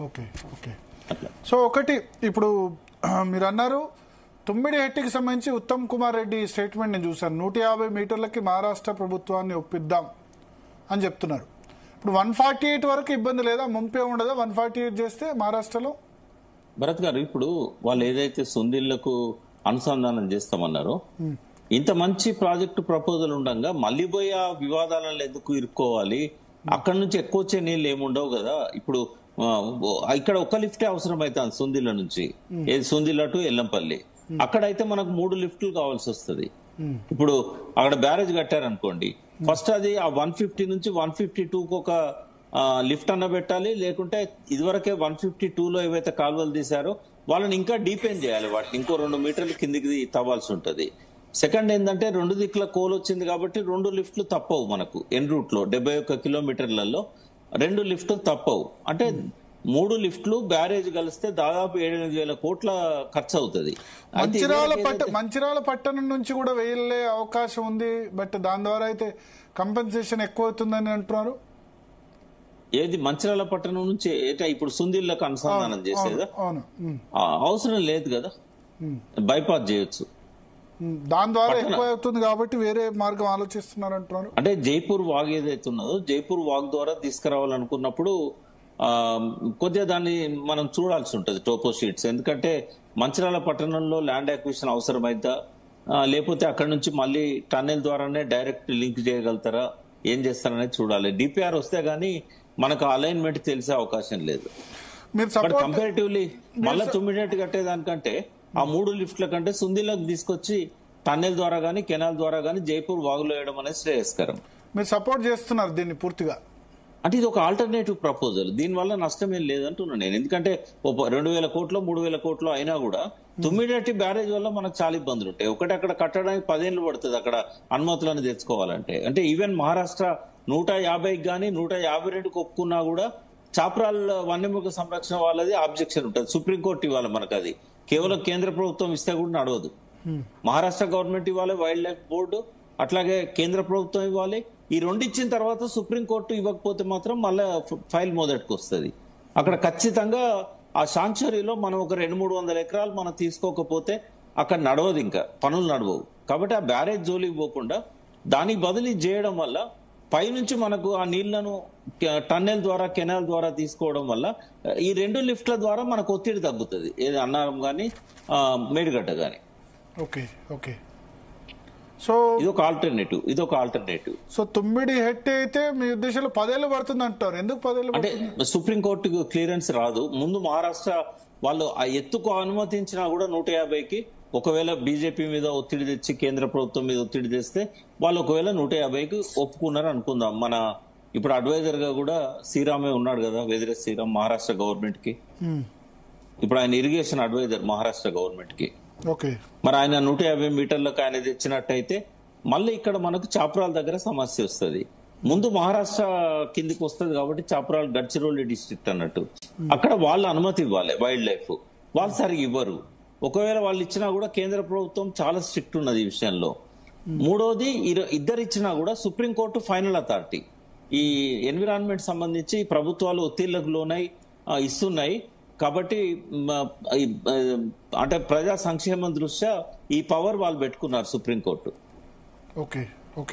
Okay okay. అట్లా. So ఒకటి ఇప్పుడు మీరు అన్నారు తుమ్మిడిహెట్టికి సంబంధించి ఉత్తమ్ కుమార్ రెడ్డి స్టేట్మెంట్ నేను చూశాను. 150 మీటర్లకి మహారాష్ట్ర ప్రభుత్వాన్ని ఒప్పిద్దాం అని చెప్తున్నారు. ఇప్పుడు 148 వరకు ఇబ్బంది లేదా, ముంపే ఉండదా 148 చేస్తే మహారాష్ట్రలో? భరత్ గారు, ఇప్పుడు వాళ్ళు ఏదైతే సుందిళ్లకు అనుసంధానం చేస్తామన్నారో, ఇంత మంచి ప్రాజెక్టు ప్రపోజల్ ఉండగా మళ్ళీ పోయి ఆ వివాదాలను ఎందుకు ఇరుక్కోవాలి? అక్కడ నుంచి ఎక్కువ వచ్చే నీళ్ళు ఏముండవు కదా. ఇప్పుడు ఇక్కడ ఒక లిఫ్టే అవసరం అవుతుంది సుందిళ్ళ నుంచి, ఏది సుందిళ్ళ టు ఎల్లంపల్లి. అక్కడైతే మనకు 3 లిఫ్టులు కావాల్సి వస్తుంది. ఇప్పుడు అక్కడ బ్యారేజ్ కట్టారనుకోండి, ఫస్ట్ అది ఆ 150 నుంచి 152కు ఒక లిఫ్ట్ అన్న పెట్టాలి, లేకుంటే ఇదివరకే 152లో ఏవైతే కాలువలు తీశారో వాళ్ళని ఇంకా డీపెన్ చేయాలి, వాటిని ఇంకో 2 మీటర్లు కిందికి తవ్వాల్సి ఉంటుంది. సెకండ్ ఏంటంటే 2 దిక్కుల కోల్ వచ్చింది కాబట్టి 2 లిఫ్ట్లు తప్పవు మనకు. ఎన్ రూట్ లో 71 కిలోమీటర్లలో 2 లిఫ్ట్లు తప్పవు. అంటే 3 లిఫ్ట్లు బ్యారేజ్ కలిస్తే దాదాపు 7,000 కోట్ల ఖర్చు అవుతుంది. మంచిర్యాల పట్టణం నుంచి కూడా వెళ్లే అవకాశం ఉంది, బట్ దాని ద్వారా అయితే కంపెన్సేషన్ ఎక్కువ అవుతుందని అంటున్నారు. ఏది మంచిర్యాల పట్టణం నుంచి ఇప్పుడు సుందిళ్లకు అనుసంధానం చేసేదా? అవసరం లేదు కదా, బైపాస్ చేయొచ్చు. దాని ద్వారా ఎక్కువ అవుతుంది కాబట్టి వేరే మార్గం ఆలోచిస్తున్నారు అంటున్నారు. అంటే జైపూర్ వాగ్ ఏదైతే ఉన్నదో, జైపూర్ వాగ్ ద్వారా తీసుకురావాలనుకున్నప్పుడు కొద్దిగా దాన్ని మనం చూడాల్సి ఉంటుంది టోపో షీట్స్. ఎందుకంటే మంచిర్యాల పట్టణంలో ల్యాండ్ అక్విజిషన్ అవసరమైద్దా, లేకపోతే అక్కడ నుంచి మళ్ళీ టన్నెల్ ద్వారానే డైరెక్ట్ లింక్ చేయగలుగుతారా, ఏం చేస్తారనేది చూడాలి. డిపిఆర్ వస్తే గానీ మనకు అలైన్మెంట్ తెలిసే అవకాశం లేదు. బట్ కంపారిటివ్లీ మళ్ళీ తుమ్మిడినట్టు కట్టేదానికంటే ఆ 3 లిఫ్ట్ల కంటే సుందిలకు తీసుకొచ్చి టన్నెల్ ద్వారా గానీ కెనాల్ ద్వారా గానీ జైపూర్ వాగులో వేయడం అనేది శ్రేయస్కరం. మీరు సపోర్ట్ చేస్తున్నారు దీన్ని పూర్తిగా? అంటే ఇది ఒక ఆల్టర్నేటివ్ ప్రపోజల్, దీనివల్ల నష్టం ఏం లేదంటున్నాను నేను. ఎందుకంటే 2,000 కోట్లు 3,000 కోట్లు అయినా కూడా తుమ్మిడినట్టి బ్యారేజ్ వల్ల మనకు చాలా ఇబ్బందులు ఉంటాయి. ఒకటి అక్కడ కట్టడానికి 10 ఏళ్ళు పడుతుంది అక్కడ అనుమతులను తెచ్చుకోవాలంటే. అంటే ఈవెన్ మహారాష్ట్ర 150కి కానీ 152కి ఒప్పుకున్నా కూడా చాప్రాల్ వన్యమృగ సంరక్షణ వాళ్ళది ఆబ్జెక్షన్ ఉంటుంది. సుప్రీంకోర్టు ఇవ్వాలి మనకు, అది కేవలం కేంద్ర ప్రభుత్వం ఇస్తే కూడా నడవదు. మహారాష్ట్ర గవర్నమెంట్ ఇవ్వాలి, వైల్డ్ లైఫ్ బోర్డు, అట్లాగే కేంద్ర ప్రభుత్వం ఇవ్వాలి. ఈ 2 ఇచ్చిన తర్వాత సుప్రీంకోర్టు ఇవ్వకపోతే మాత్రం మళ్ళీ ఫైల్ మొదటికి వస్తుంది. అక్కడ ఖచ్చితంగా ఆ శాంక్చురీలో మనం ఒక 200-300 ఎకరాలు మనం తీసుకోకపోతే అక్కడ నడవదు, ఇంకా పనులు నడవవు. కాబట్టి ఆ బ్యారేజ్ జోలికి పోకుండా దానికి బదిలీ చేయడం వల్ల పైనుంచి మనకు ఆ నీళ్లను టన్నెల్ ద్వారా కెనాల్ ద్వారా తీసుకోవడం వల్ల ఈ 2 లిఫ్ట్ల ద్వారా మనకు ఒత్తిడి తగ్గుతుంది, ఏది అన్నారం కానీ మేడిగడ్డ కానీ. Okay okay. సో ఇదొక ఆల్టర్నేటివ్. సో తుమ్మిడిహెట్టి అయితే మీ ఉద్దేశంలో 10 ఏళ్ళు పడుతుంది అంటారు. ఎందుకు 10 ఏళ్ళు? అంటే సుప్రీంకోర్టుకు క్లియరెన్స్ రాదు. ముందు మహారాష్ట్ర వాళ్ళు ఆ ఎత్తుకు అనుమతించినా కూడా 150కి, ఒకవేళ బీజేపీ మీద ఒత్తిడి తెచ్చి కేంద్ర ప్రభుత్వం మీద ఒత్తిడి తెస్తే వాళ్ళు ఒకవేళ 150కి ఒప్పుకున్నారు అనుకుందాం. మన ఇప్పుడు అడ్వైజర్ గా కూడా శ్రీరామే ఉన్నాడు కదా, వెదిరే శ్రీరామ్, మహారాష్ట్ర గవర్నమెంట్ కి. ఇప్పుడు ఆయన ఇరిగేషన్ అడ్వైజర్ మహారాష్ట్ర గవర్నమెంట్ కి. మరి ఆయన 150 మీటర్లకు ఆయన తెచ్చినట్టయితే మళ్ళీ ఇక్కడ మనకు చాప్రాల్ దగ్గర సమస్య వస్తుంది. ముందు మహారాష్ట్ర కిందికి వస్తుంది కాబట్టి చాప్రాల్ గడ్చిరోలి డిస్ట్రిక్ట్ అన్నట్టు, అక్కడ వాళ్ళు అనుమతి ఇవ్వాలి వైల్డ్ లైఫ్, వాళ్ళు సరిగ్గా ఇవ్వరు. ఒకవేళ వాళ్ళు ఇచ్చినా కూడా కేంద్ర ప్రభుత్వం చాలా స్ట్రిక్ట్ ఉన్నది ఈ విషయంలో. మూడోది, ఇద్దరు ఇచ్చినా కూడా సుప్రీంకోర్టు ఫైనల్ అథారిటీ. ఈ ఎన్విరాన్మెంట్ సంబంధించి ప్రభుత్వాలు ఒత్తిళ్లకు లోనై ఇస్తున్నాయి కాబట్టి అంటే ప్రజా సంక్షేమం దృష్ట్యా ఈ పవర్ వాళ్ళు పెట్టుకున్నారు సుప్రీంకోర్టు.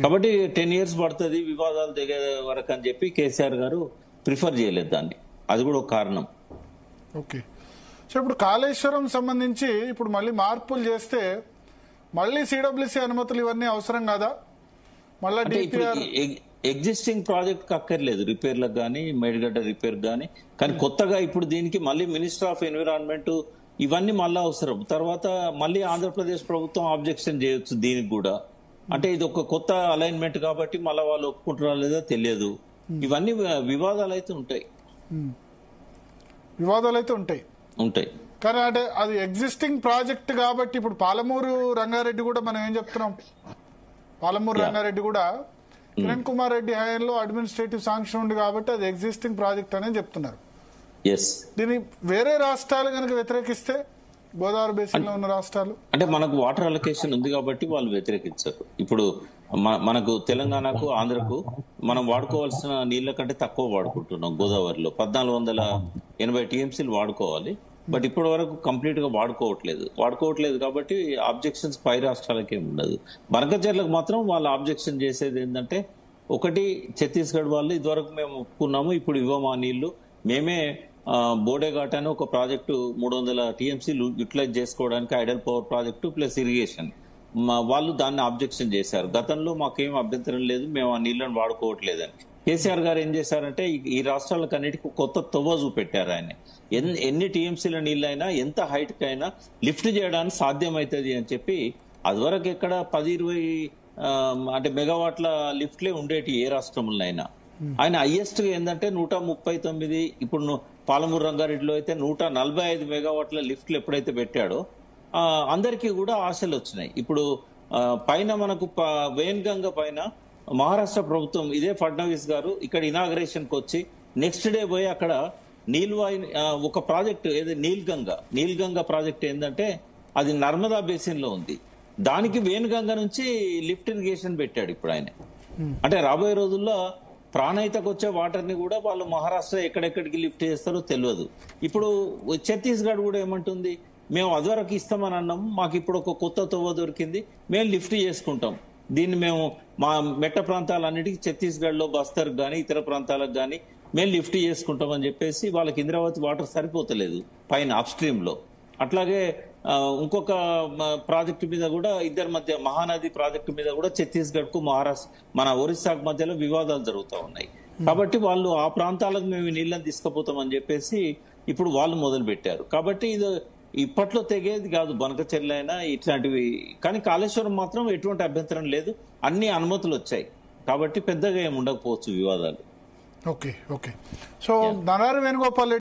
కాబట్టి 10 years పడుతుంది వివాదాలు దిగే వరకు అని చెప్పి కేసీఆర్ గారు ప్రిఫర్ చేయలేదు దాన్ని, అది కూడా ఒక కారణం. ఓకే. సో ఇప్పుడు కాళేశ్వరం సంబంధించి ఇప్పుడు మళ్ళీ మార్పులు చేస్తే మళ్ళీ సిడబ్ల్యూసీ అనుమతులు ఇవన్నీ అవసరం కదా? మళ్ళీ ఎగ్జిస్టింగ్ ప్రాజెక్ట్ అక్కర్లేదు రిపేర్లకు కానీ, మేడిగడ్డ రిపేర్ కానీ. కానీ కొత్తగా ఇప్పుడు దీనికి మళ్ళీ మినిస్టర్ ఆఫ్ ఎన్విరాన్మెంట్ ఇవన్నీ మళ్ళీ అవసరం. తర్వాత మళ్ళీ ఆంధ్రప్రదేశ్ ప్రభుత్వం ఆబ్జెక్షన్ చేయొచ్చు దీనికి కూడా. అంటే ఇది ఒక కొత్త అలైన్మెంట్ కాబట్టి మళ్ళీ వాళ్ళు ఒప్పుకుంటారా లేదా తెలియదు. ఇవన్నీ వివాదాలు అయితే ఉంటాయి. కానీ అంటే అది ఎగ్జిస్టింగ్ ప్రాజెక్ట్ కాబట్టి ఇప్పుడు పాలమూరు రంగారెడ్డి కూడా మనం ఏం చెప్తున్నాం, పాలమూరు రంగారెడ్డి కూడా కిరణ్ కుమార్ రెడ్డి హయాంలో అడ్మినిస్ట్రేటివ్ శాంక్షన్ ఉంది కాబట్టి అది ఎగ్జిస్టింగ్ ప్రాజెక్ట్ అనేది చెప్తున్నారు. దీన్ని వేరే రాష్ట్రాలు కనుక వ్యతిరేకిస్తే, గోదావరి బేసిన్ లో ఉన్న రాష్ట్రాలు, అంటే మనకు వాటర్ అలొకేషన్ ఉంది కాబట్టి వాళ్ళు వ్యతిరేకించారు. ఇప్పుడు మనకు తెలంగాణకు, ఆంధ్రకు మనం వాడుకోవాల్సిన నీళ్ల కంటే తక్కువ వాడుకుంటున్నాం. గోదావరిలో 1400 80 టీఎంసీలు వాడుకోవాలి. బట్ ఇప్పటి వరకు కంప్లీట్ గా వాడుకోవట్లేదు కాబట్టి ఆబ్జెక్షన్స్ పై రాష్ట్రాలకేం ఉండదు. బనకచెర్లకు మాత్రం వాళ్ళు ఆబ్జెక్షన్ చేసేది ఏంటంటే, ఒకటి ఛత్తీస్గఢ్ వాళ్ళు ఇదివరకు మేము ఒప్పుకున్నాము, ఇప్పుడు ఇవ్వమా నీళ్లు, మేమే బోడేఘాట్ అని ఒక ప్రాజెక్టు 300 టీఎంసీలు యూటిలైజ్ చేసుకోవడానికి Idol power project plus irrigation, వాళ్ళు దాన్ని ఆబ్జెక్షన్ చేశారు. గతంలో మాకేం అభ్యంతరం లేదు, మేము ఆ నీళ్లను వాడుకోవట్లేదని. కేసీఆర్ గారు ఏం చేశారంటే ఈ రాష్ట్రాలకు అన్నిటికీ కొత్త తొవ్వ చూపెట్టారు. ఆయన ఎన్ని టీఎంసీల నీళ్ళైనా ఎంత హైట్ కైనా లిఫ్ట్ చేయడానికి సాధ్యమవుతుంది అని చెప్పి, అదివరకు ఎక్కడ 10-20 అంటే మెగావాట్ల లిఫ్ట్లే ఉండేటి ఏ రాష్ట్రంలో అయినా. ఆయన హైయెస్ట్ ఏంటంటే 139, ఇప్పుడు పాలమూరు రంగారెడ్డిలో అయితే 145 మెగావాట్ల లిఫ్ట్లు ఎప్పుడైతే పెట్టాడో అందరికీ కూడా ఆశలు వచ్చినాయి. ఇప్పుడు పైన మనకు వేన్గంగ పైన మహారాష్ట్ర ప్రభుత్వం ఇదే ఫడ్నవీస్ గారు ఇక్కడ ఇనాగరేషన్ కి వచ్చి నెక్స్ట్ డే పోయి అక్కడ నీల్వాయి ఒక ప్రాజెక్ట్ ఏదో నీల్గంగ ప్రాజెక్ట్ ఏంటంటే అది నర్మదా బేసిన్ లో ఉంది. దానికి వేణుగంగ నుంచి లిఫ్ట్ ఇరిగేషన్ పెట్టాడు ఇప్పుడు ఆయన. అంటే రాబోయే రోజుల్లో ప్రాణహితకు వచ్చే వాటర్ ని కూడా వాళ్ళు మహారాష్ట్ర ఎక్కడెక్కడికి లిఫ్ట్ చేస్తారో తెలియదు. ఇప్పుడు ఛత్తీస్గఢ్ కూడా ఏమంటుంది, మేము అదివరకు ఇస్తామని అన్నాము, మాకు ఇప్పుడు ఒక కొత్త తొవ్వ దొరికింది, మేము లిఫ్ట్ చేసుకుంటాం, దీన్ని మేము మా మెట్ట ప్రాంతాలన్నిటికీ ఛత్తీస్గఢ్ లో బస్తర్ గానీ ఇతర ప్రాంతాలకు గానీ మేము లిఫ్ట్ చేసుకుంటాం అని చెప్పేసి వాళ్ళకి ఇంద్రావతి వాటర్ సరిపోతలేదు పైన అప్ స్ట్రీమ్ లో. అట్లాగే ఇంకొక ప్రాజెక్టు మీద కూడా ఇద్దరి మధ్య మహానది ప్రాజెక్టు మీద కూడా ఛత్తీస్గఢ్ కు మహారాష్ట్ర మన ఒరిస్సాకు మధ్యలో వివాదాలు జరుగుతూ ఉన్నాయి. కాబట్టి వాళ్ళు ఆ ప్రాంతాలకు మేము నీళ్ళని తీసుకుపోతాం అని చెప్పేసి ఇప్పుడు వాళ్ళు మొదలు పెట్టారు. కాబట్టి ఇది ఇప్పట్లో తెగేది కాదు బనకచెర్ల అయినా ఇట్లాంటివి. కానీ కాళేశ్వరం మాత్రం ఎటువంటి అభ్యంతరం లేదు, అన్ని అనుమతులు వచ్చాయి కాబట్టి పెద్దగా ఏమి ఉండకపోవచ్చు వివాదాలు. ఓకే. సో నరహరి వేణుగోపాల్